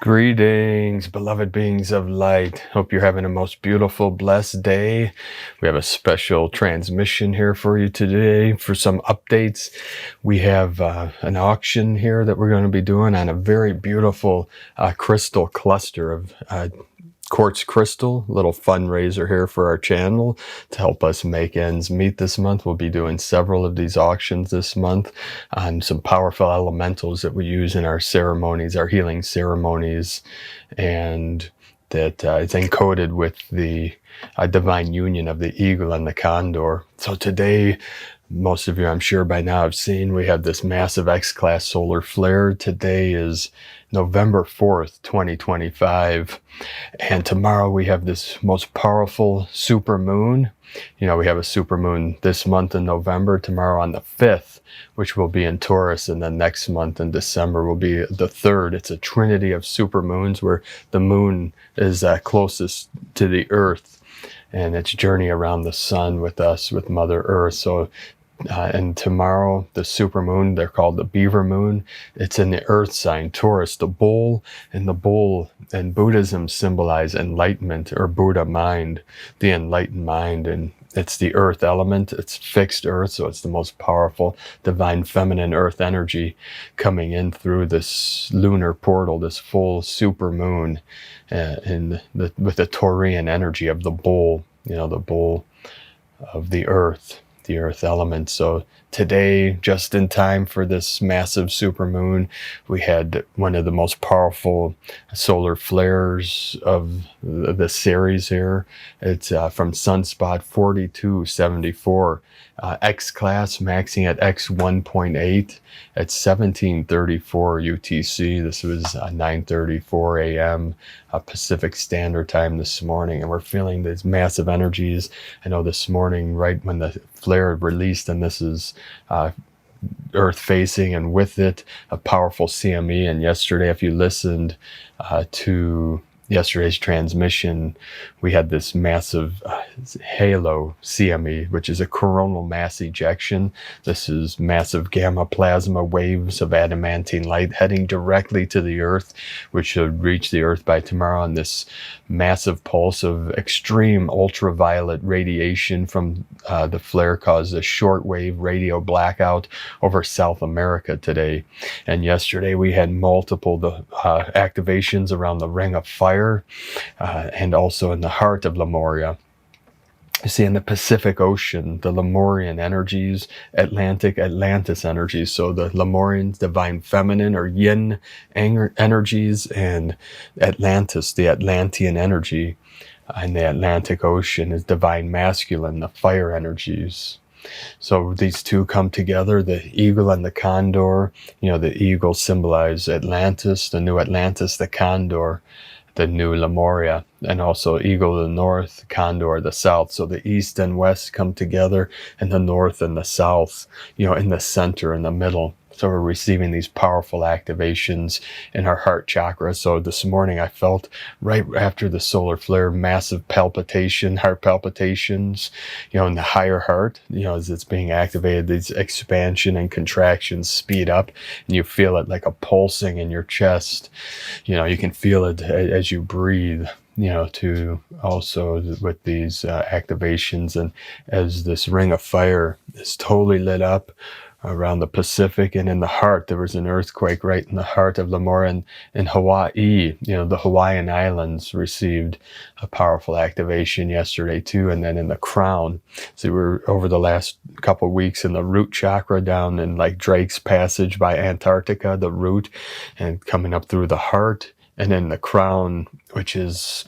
Greetings, beloved beings of light. Hope you're having a most beautiful, blessed day. We have a special transmission here for you today for some updates. We have an auction here that we're going to be doing on a very beautiful crystal cluster of quartz crystal, little fundraiser here for our channel to help us make ends meet this month. We'll be doing several of these auctions this month on some powerful elementals that we use in our ceremonies, our healing ceremonies, and that it's encoded with the divine union of the eagle and the condor. So today, most of you, I'm sure by now, have seen we have this massive X-class solar flare. Today is November 4th, 2025. And tomorrow we have this most powerful supermoon. You know, we have a supermoon this month in November, tomorrow on the 5th, which will be in Taurus, and then next month in December will be the 3rd. It's a trinity of supermoons where the moon is closest to the earth and its journey around the sun with us, with Mother Earth. So and tomorrow, the supermoon, they're called the beaver moon. It's in the earth sign, Taurus, the bull. And the bull in Buddhism symbolize enlightenment, or Buddha mind, the enlightened mind. And it's the earth element. It's fixed earth, so it's the most powerful divine feminine earth energy coming in through this lunar portal, this full supermoon, with the Taurian energy of the bull, you know, the bull of the earth element. So today, just in time for this massive supermoon, we had one of the most powerful solar flares of the series here. It's from sunspot 4274, X-class maxing at X1.8 at 1734 UTC. This was 9:34 a.m. Pacific Standard Time this morning, and we're feeling these massive energies. I know this morning, right when the flare released, and this is earth facing, and with it a powerful CME. And yesterday, if you listened to yesterday's transmission, we had this massive halo CME, which is a coronal mass ejection. This is massive gamma plasma waves of adamantine light heading directly to the earth, which should reach the earth by tomorrow. And this massive pulse of extreme ultraviolet radiation from the flare caused a shortwave radio blackout over South America today. And yesterday we had multiple activations around the Ring of Fire, and also in the heart of Lemuria. You see, in the Pacific Ocean, the Lemurian energies, Atlantis energies. So the Lemurians, divine feminine or yin energies, and Atlantis, the Atlantean energy. And the Atlantic Ocean is divine masculine, the fire energies. So these two come together, the eagle and the condor. You know, the eagle symbolize Atlantis, the new Atlantis, the condor, the new Lemuria, and also eagle the north, condor the south. So the east and west come together, and the north and the south, you know, in the center, in the middle. So we're receiving these powerful activations in our heart chakra. So this morning I felt, right after the solar flare, massive palpitation, heart palpitations, you know, in the higher heart, you know, as it's being activated, these expansion and contractions speed up, and you feel it like a pulsing in your chest. You know, you can feel it as you breathe, you know, to also with these activations. And as this ring of fire is totally lit up around the Pacific, and in the heart, there was an earthquake right in the heart of Lemuria in Hawaii. You know, the Hawaiian Islands received a powerful activation yesterday too. And then in the crown, so we're over the last couple of weeks in the root chakra down in like Drake's Passage by Antarctica, the root, and coming up through the heart, and then the crown, which is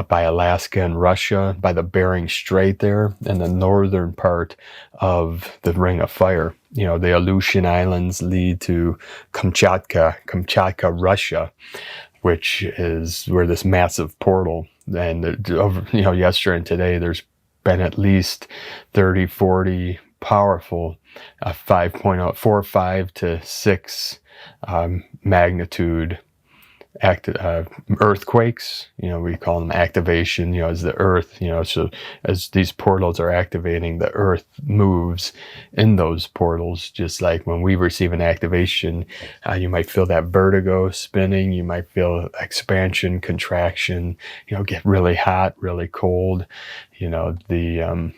by Alaska and Russia, by the Bering Strait there, and the northern part of the Ring of Fire. You know, the Aleutian Islands lead to Kamchatka, Russia, which is where this massive portal, and you know, yesterday and today, there's been at least 30, 40 powerful 5.0, 4, 5 to 6 magnitude earthquakes. We call them activation. As the earth, so as these portals are activating, the earth moves in those portals. Just like when we receive an activation, you might feel that vertigo spinning. You might feel expansion, contraction. Get really hot, really cold. The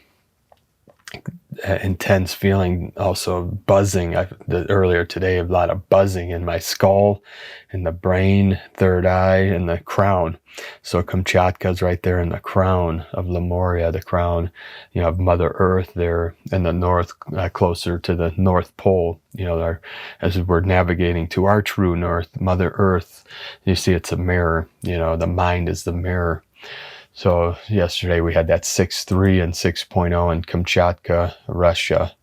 intense feeling, also buzzing. Earlier today, a lot of buzzing in my skull, in the brain, third eye, and the crown. So Kamchatka's right there in the crown of Lemuria, the crown, of Mother Earth there in the north, closer to the North Pole. As we're navigating to our true north, Mother Earth, you see it's a mirror. The mind is the mirror. So yesterday we had that 6.3 and 6.0 in Kamchatka, Russia.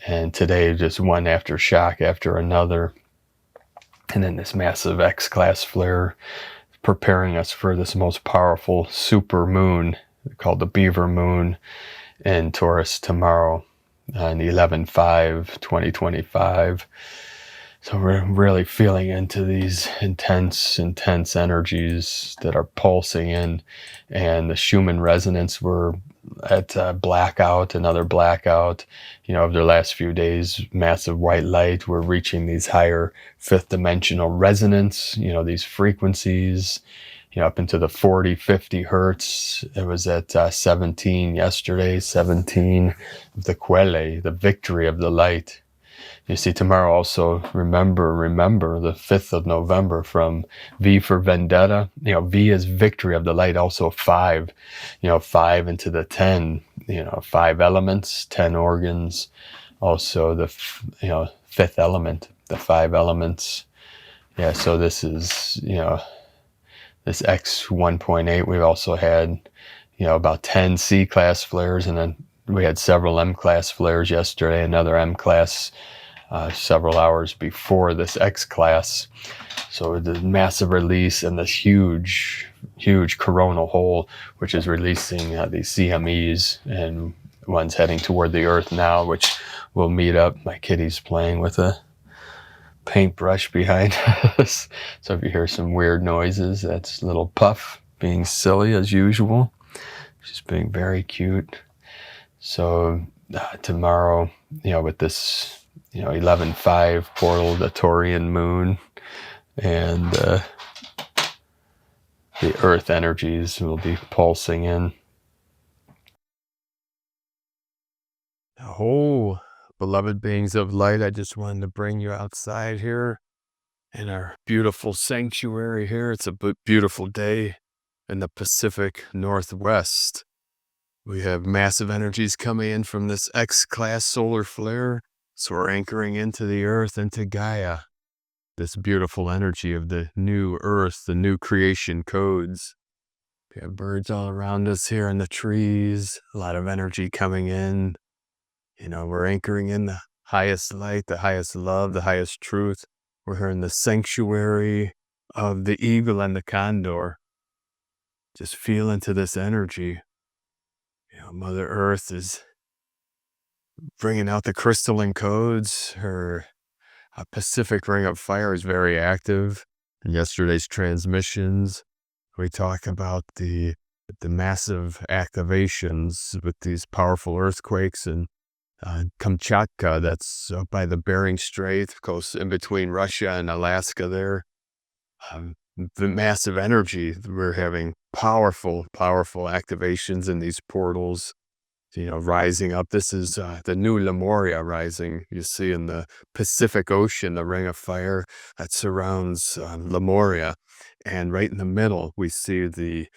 And today just one aftershock after another. And then this massive X-class flare preparing us for this most powerful super moon called the Beaver Moon in Taurus tomorrow on 11/5/2025. So we're really feeling into these intense energies that are pulsing in, and the Schumann resonance. We're at another blackout, over the last few days, massive white light. We're reaching these higher fifth dimensional resonance, these frequencies, up into the 40, 50 hertz. It was at 17 yesterday, 17 of the Quelle, the victory of the light. You see, tomorrow also, remember the 5th of November from V for Vendetta. V is victory of the light, also 5, 5 into the 10, 5 elements, 10 organs. Also the, 5th element, the 5 elements. Yeah, so this is, this X 1.8. We've also had, about 10 C-class flares, and then we had several M-class flares yesterday, another M-class several hours before this X-class. So the massive release and this huge coronal hole, which is releasing these CMEs, and one's heading toward the Earth now, which will meet up. My kitty's playing with a paintbrush behind us. So if you hear some weird noises, that's little Puff being silly as usual. She's being very cute. So tomorrow, with this 11/5 portal, the Taurian moon, and the earth energies will be pulsing in. Oh, beloved beings of light, I just wanted to bring you outside here in our beautiful sanctuary here. It's a beautiful day in the Pacific Northwest. We have massive energies coming in from this X-class solar flare. So we're anchoring into the earth, into Gaia, this beautiful energy of the new earth, the new creation codes. We have birds all around us here in the trees, a lot of energy coming in. We're anchoring in the highest light, the highest love, the highest truth. We're here in the sanctuary of the eagle and the condor. Just feel into this energy. Mother Earth is bringing out the crystalline codes. Her Pacific Ring of Fire is very active. In yesterday's transmissions, we talk about the massive activations with these powerful earthquakes in Kamchatka, that's up by the Bering Strait, close in between Russia and Alaska there. The massive energy, we're having powerful activations in these portals, rising up. This is the new Lemuria rising. You see in the Pacific Ocean, the ring of fire that surrounds Lemuria. And right in the middle, we see the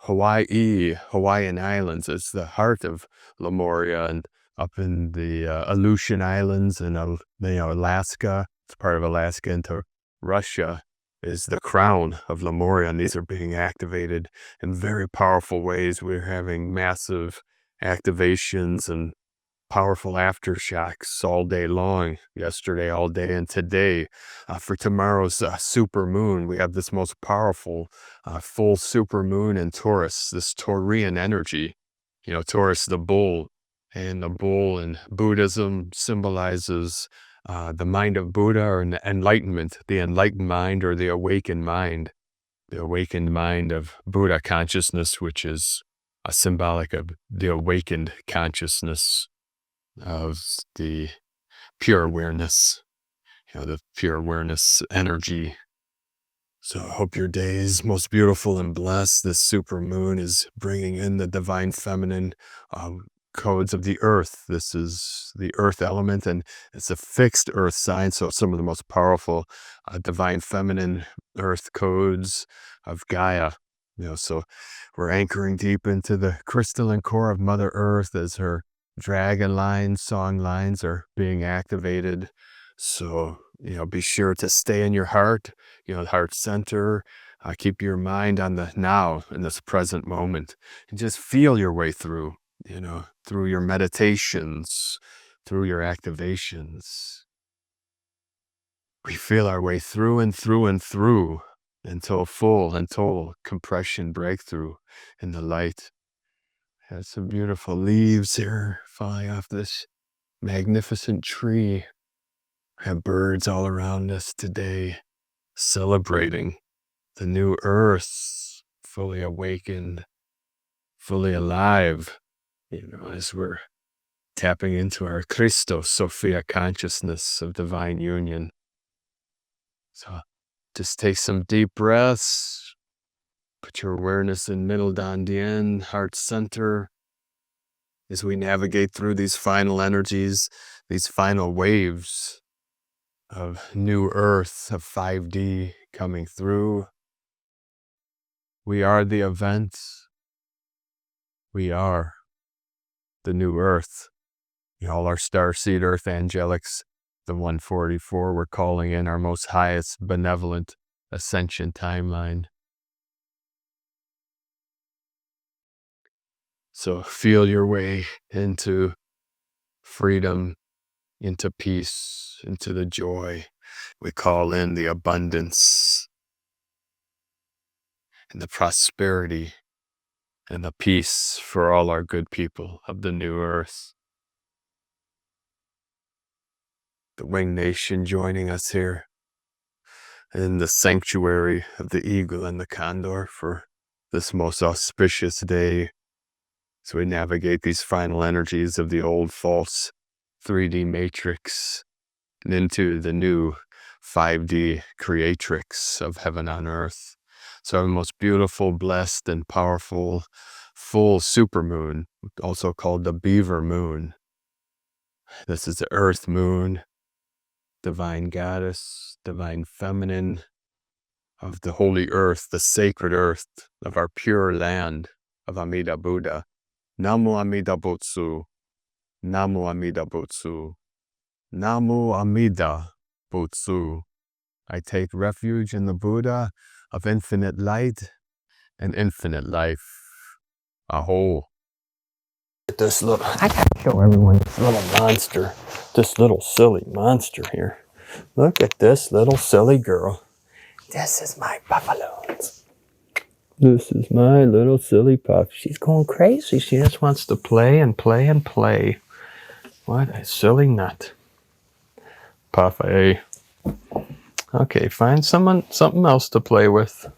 Hawaiian Islands. It's the heart of Lemuria, and up in the Aleutian Islands and Alaska, it's part of Alaska, into Russia is the crown of Lemuria, and these are being activated in very powerful ways. We're having massive activations and powerful aftershocks all day long, yesterday, all day, and today. For tomorrow's supermoon, we have this most powerful full supermoon in Taurus, this Taurian energy. Taurus, the bull, and the bull in Buddhism symbolizes the mind of Buddha, or enlightenment, the enlightened mind, or the awakened mind. The awakened mind of Buddha consciousness, which is a symbolic of the awakened consciousness of the pure awareness, the pure awareness energy. So I hope your day is most beautiful and blessed. This super moon is bringing in the divine feminine codes of the earth. This is the earth element, and it's a fixed earth sign. So some of the most powerful divine feminine earth codes of Gaia. So we're anchoring deep into the crystalline core of Mother Earth as her dragon lines, song lines are being activated. So, be sure to stay in your heart, the heart center. Keep your mind on the now, in this present moment, and just feel your way through, through your meditations, through your activations. We feel our way through and through and through until full and total compression breakthrough in the light. Have some beautiful leaves here falling off this magnificent tree. Have birds all around us today, celebrating the new earth, fully awakened, fully alive, as we're tapping into our Christos Sophia consciousness of divine union. So just take some deep breaths, put your awareness in middle Dandian, heart center, as we navigate through these final energies, these final waves of new earth, of 5D coming through. We are the event. We are the new earth. All our starseed earth angelics, the 144, we're calling in our most highest benevolent ascension timeline. So feel your way into freedom, into peace, into the joy. We call in the abundance and the prosperity and the peace for all our good people of the new earth. The Winged Nation joining us here in the sanctuary of the eagle and the condor for this most auspicious day. So we navigate these final energies of the old false 3D matrix and into the new 5D creatrix of heaven on earth. So our most beautiful, blessed, and powerful full supermoon, also called the beaver moon. This is the earth moon, divine goddess, divine feminine of the holy earth, the sacred earth of our pure land of Amida Buddha. Namu Amida Butsu, Namu Amida Butsu, Namu Amida Butsu. I take refuge in the Buddha of infinite light and infinite life. A'ho. This little, I gotta show everyone this little monster, this little silly monster here. Look at this little silly girl. This is my buffaloons. This is my little silly puff. She's going crazy. She just wants to play and play and play. What a silly nut. Puff A. Okay, find something else to play with.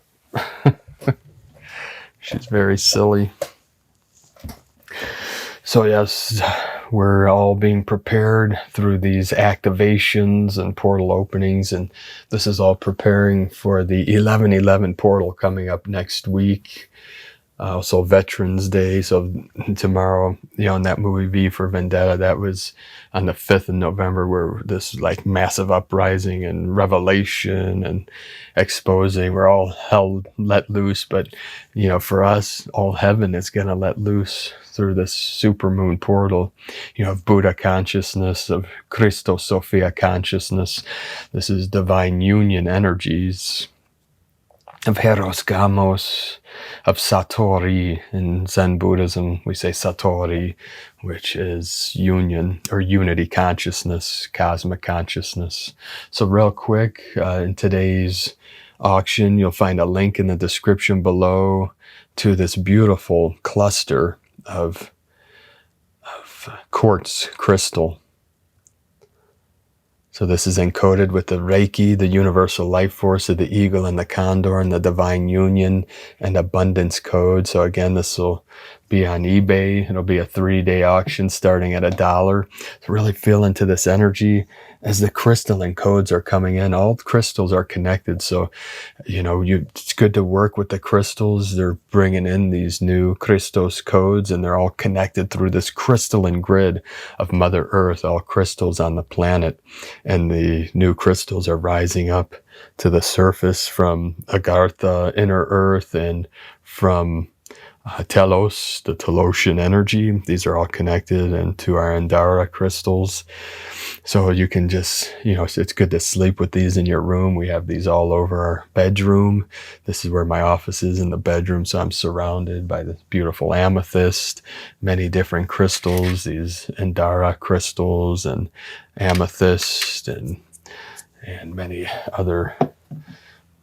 She's very silly. So yes, we're all being prepared through these activations and portal openings, and this is all preparing for the 11/11 portal coming up next week. Also Veterans Day, so tomorrow, in that movie V for Vendetta, that was on the 5th of November, where this like massive uprising and revelation and exposing, we're all held, let loose, but for us, all heaven is gonna let loose through this supermoon portal, of Buddha consciousness, of Christos Sophia consciousness. This is divine union energies, of Heros Gamos, of Satori. In Zen Buddhism, we say Satori, which is union or unity consciousness, cosmic consciousness. So real quick, in today's auction, you'll find a link in the description below to this beautiful cluster of quartz crystal. So this is encoded with the Reiki, the universal life force of the eagle and the condor, and the divine union and abundance code. So again, this will be on eBay. It'll be a 3-day auction starting at $1. So really feel into this energy as the crystalline codes are coming in. All crystals are connected. So, it's good to work with the crystals. They're bringing in these new Christos codes, and they're all connected through this crystalline grid of Mother Earth, all crystals on the planet. And the new crystals are rising up to the surface from Agartha, inner earth, and from Telos, the Telosian energy. These are all connected into our Andara crystals. So you can just, it's good to sleep with these in your room. We have these all over our bedroom. This is where my office is, in the bedroom. So I'm surrounded by this beautiful amethyst, many different crystals, these Andara crystals and amethyst and many other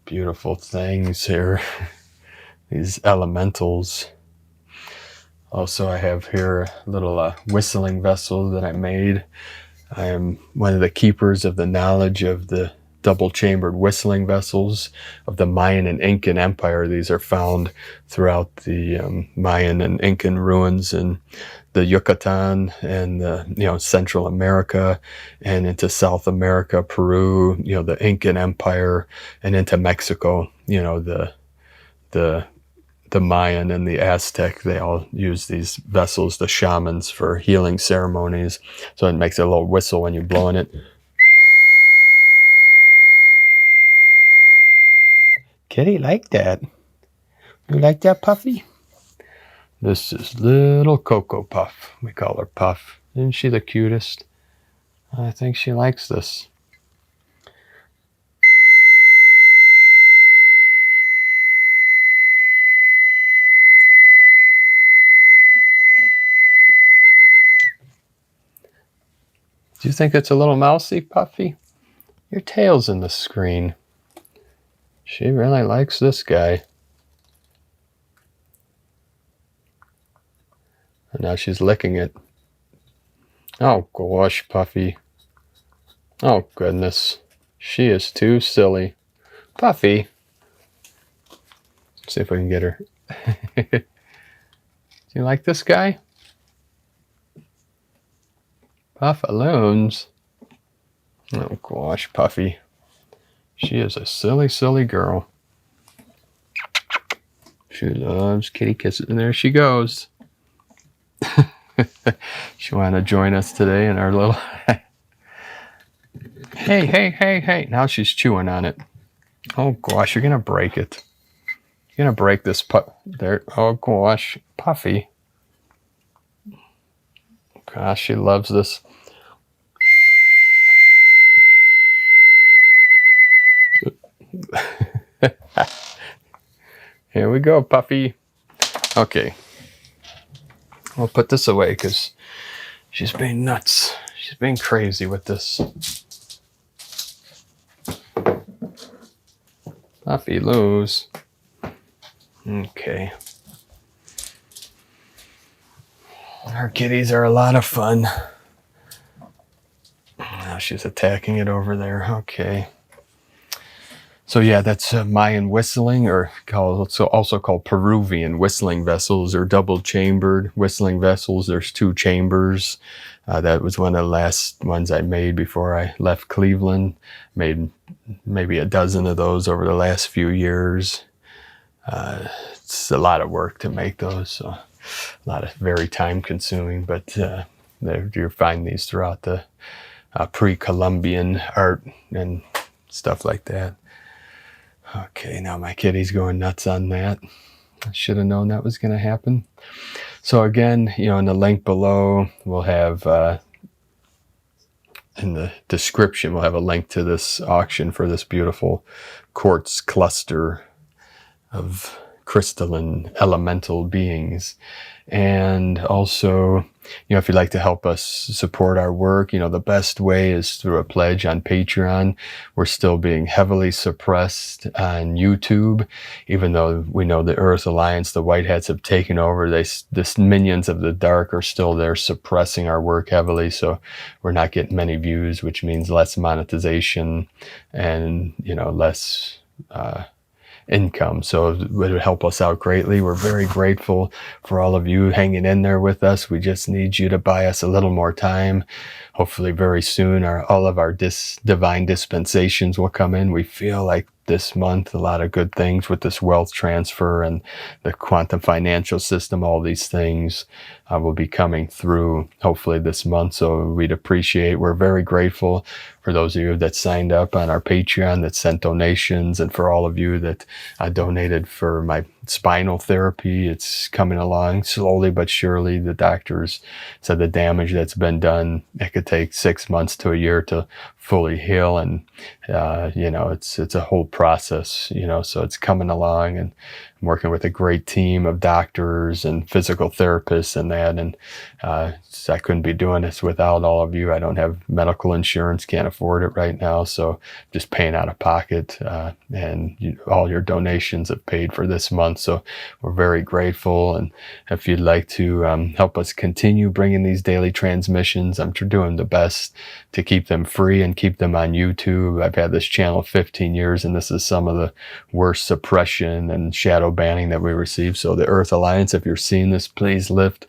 beautiful things here. These elementals. Also, I have here a little whistling vessel that I made. I am one of the keepers of the knowledge of the double-chambered whistling vessels of the Mayan and Incan Empire. These are found throughout the Mayan and Incan ruins in the Yucatan and Central America and into South America, Peru, the Incan Empire, and into Mexico. The Mayan and the Aztec, they all use these vessels, the shamans, for healing ceremonies. So it makes a little whistle when you're blowing it. Kitty like that. You like that, Puffy? This is little Cocoa Puff. We call her Puff. Isn't she the cutest? I think she likes this. Do you think it's a little mousy, Puffy? Your tail's in the screen. She really likes this guy. And now she's licking it. Oh gosh, Puffy. Oh goodness. She is too silly. Puffy. Let's see if I can get her. Do you like this guy? Puffaloons. Oh gosh, Puffy. She is a silly, silly girl. She loves kitty kisses. And there she goes. She wanted to join us today in our little... Hey. Now she's chewing on it. Oh gosh, you're going to break it. You're going to break this there. Oh gosh, Puffy. Gosh, she loves this. Here we go, Puffy. Okay. We'll put this away because she's being nuts. She's being crazy with this. Puffy loose. Okay. Our kitties are a lot of fun. Now she's attacking it over there. Okay. So yeah, that's Mayan whistling, or also called Peruvian whistling vessels, or double-chambered whistling vessels. There's 2 chambers. That was one of the last ones I made before I left Cleveland. Made maybe a dozen of those over the last few years. It's a lot of work to make those, so a lot of very time-consuming. But you find these throughout the pre-Columbian art and stuff like that. Okay, now my kitty's going nuts on that. I should have known that was going to happen. So again, in the link below, we'll have, in the description, we'll have a link to this auction for this beautiful quartz cluster of crystalline elemental beings. And also if you'd like to help us support our work, the best way is through a pledge on Patreon. We're still being heavily suppressed on YouTube, even though we know the Earth Alliance, the White Hats have taken over. The minions of the dark are still there suppressing our work heavily. So we're not getting many views, which means less monetization and, less, income. So it would help us out greatly. We're very grateful for all of you hanging in there with us. We just need you to buy us a little more time. Hopefully very soon all of our divine dispensations will come in. We feel like this month a lot of good things with this wealth transfer and the quantum financial system. All these things will be coming through hopefully this month. So we'd appreciate, we're very grateful for those of you that signed up on our Patreon, that sent donations, and for all of you that donated for my spinal therapy. It's coming along slowly but surely. The doctors said the damage that's been done, it could take 6 months to a year to fully heal. And, it's a whole process, so it's coming along, and I'm working with a great team of doctors and physical therapists and that. And I couldn't be doing this without all of you. I don't have medical insurance, can't afford it right now. So just paying out of pocket, and all your donations have paid for this month. So we're very grateful. And if you'd like to help us continue bringing these daily transmissions, I'm doing the best to keep them free and keep them on YouTube. I've had this channel 15 years, and this is some of the worst suppression and shadow banning that we receive. So the Earth Alliance, if you're seeing this, please lift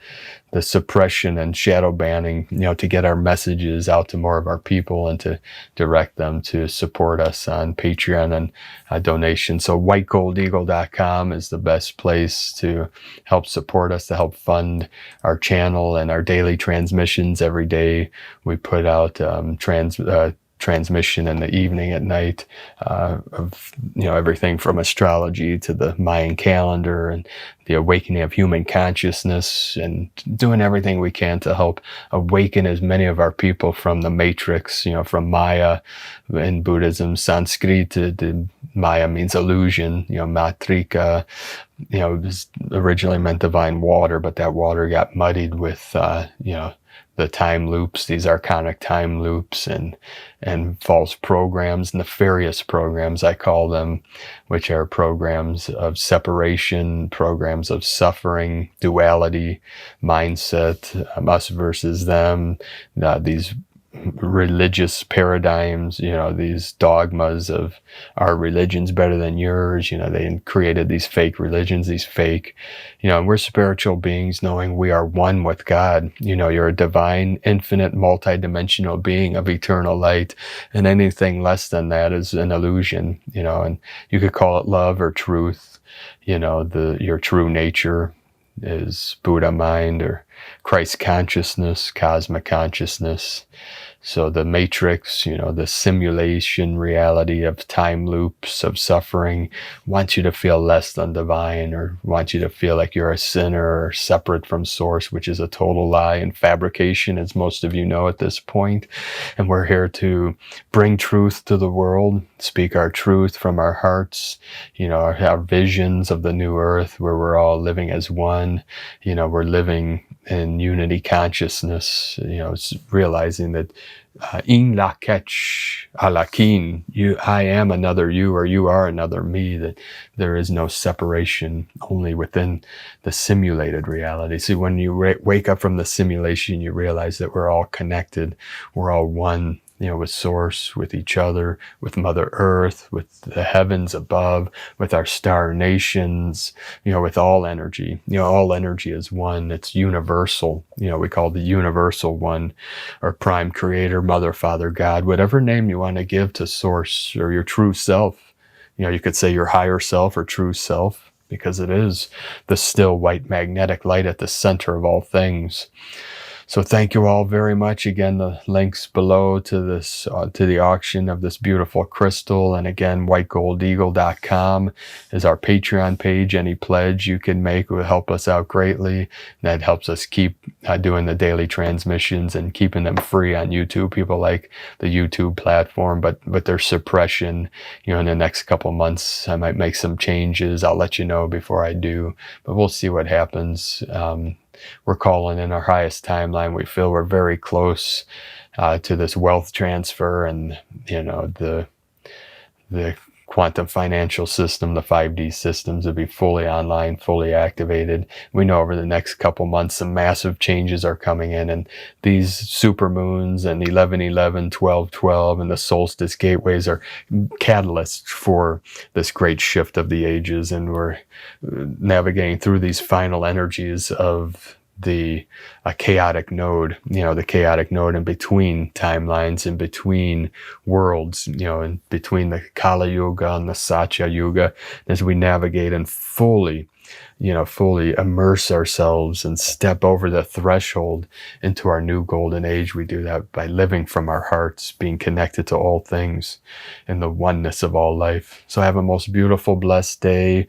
the suppression and shadow banning, to get our messages out to more of our people and to direct them to support us on Patreon and donations. So whitegoldeagle.com is the best place to help support us, to help fund our channel and our daily transmissions. Every day we put out transmission in the evening at night of everything from astrology to the Mayan calendar and the awakening of human consciousness, and doing everything we can to help awaken as many of our people from the matrix, from Maya in Buddhism. Sanskrit, the Maya means illusion, matrika, it was originally meant divine water, but that water got muddied with, the time loops, these archonic time loops and false programs, nefarious programs, I call them, which are programs of separation, programs of suffering, duality, mindset, us versus them, these religious paradigms, these dogmas of our religion's better than yours. They created these fake religions, and we're spiritual beings knowing we are one with God. You're a divine, infinite, multi-dimensional being of eternal light, and anything less than that is an illusion, and you could call it love or truth. Your true nature is Buddha mind or Christ consciousness, cosmic consciousness. So the matrix, the simulation reality of time loops of suffering wants you to feel less than divine, or wants you to feel like you're a sinner or separate from source, which is a total lie and fabrication, as most of you know at this point. And we're here to bring truth to the world, speak our truth from our hearts, our visions of the new earth where we're all living as one. We're living in unity consciousness, it's realizing that in la ketch alakin, I am another you, or you are another me, that there is no separation, only within the simulated reality. See, when you wake up from the simulation, you realize that we're all connected, we're all one, with source, with each other, with Mother Earth, with the heavens above, with our star nations, with all energy. All energy is one. It's universal. We call the universal one, or prime creator, mother, father, God, whatever name you want to give to source or your true self. You could say your higher self or true self, because it is the still white magnetic light at the center of all things. So thank you all very much. Again, the links below to this, to the auction of this beautiful crystal. And again, whitegoldeagle.com is our Patreon page. Any pledge you can make will help us out greatly. That helps us keep doing the daily transmissions and keeping them free on YouTube. People like the YouTube platform, but there's suppression. In the next couple months, I might make some changes. I'll let you know before I do, but we'll see what happens. we're calling in our highest timeline. We feel we're very close to this wealth transfer, and the quantum financial system, the 5D systems, will be fully online, fully activated. We know over the next couple months some massive changes are coming in, and these supermoons and 1111, 1212, and the solstice gateways are catalysts for this great shift of the ages, and we're navigating through these final energies of the chaotic node, the chaotic node in between timelines, in between worlds, in between the Kali Yuga and the Satya Yuga, as we navigate and fully immerse ourselves and step over the threshold into our new golden age. We do that by living from our hearts, being connected to all things in the oneness of all life. So have a most beautiful, blessed day.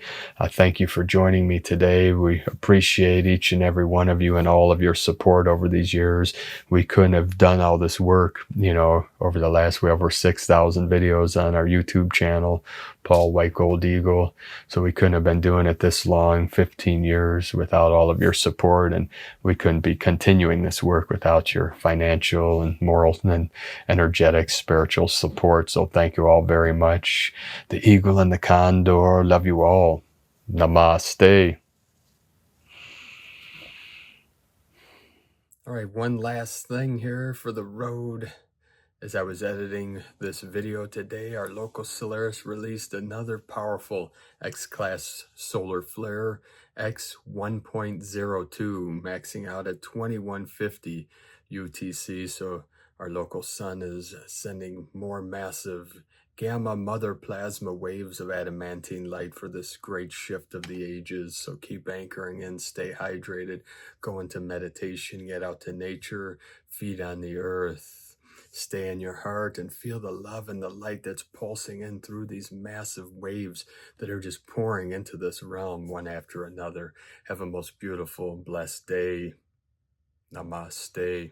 Thank you for joining me today. We appreciate each and every one of you and all of your support over these years. We couldn't have done all this work, over the last, we have over 6,000 videos on our YouTube channel, Paul White Gold Eagle. So we couldn't have been doing it this long, 15 years, without all of your support, and we couldn't be continuing this work without your financial and moral and energetic spiritual support. So thank you all very much. The Eagle and the Condor love you all. Namaste. All right, one last thing here for the road. As I was editing this video today, our local Solaris released another powerful X-class solar flare, X 1.02, maxing out at 2150 UTC. So our local sun is sending more massive gamma mother plasma waves of adamantine light for this great shift of the ages. So keep anchoring in, stay hydrated, go into meditation, get out to nature, feed on the earth. Stay in your heart and feel the love and the light that's pulsing in through these massive waves that are just pouring into this realm one after another. Have a most beautiful, blessed day. Namaste.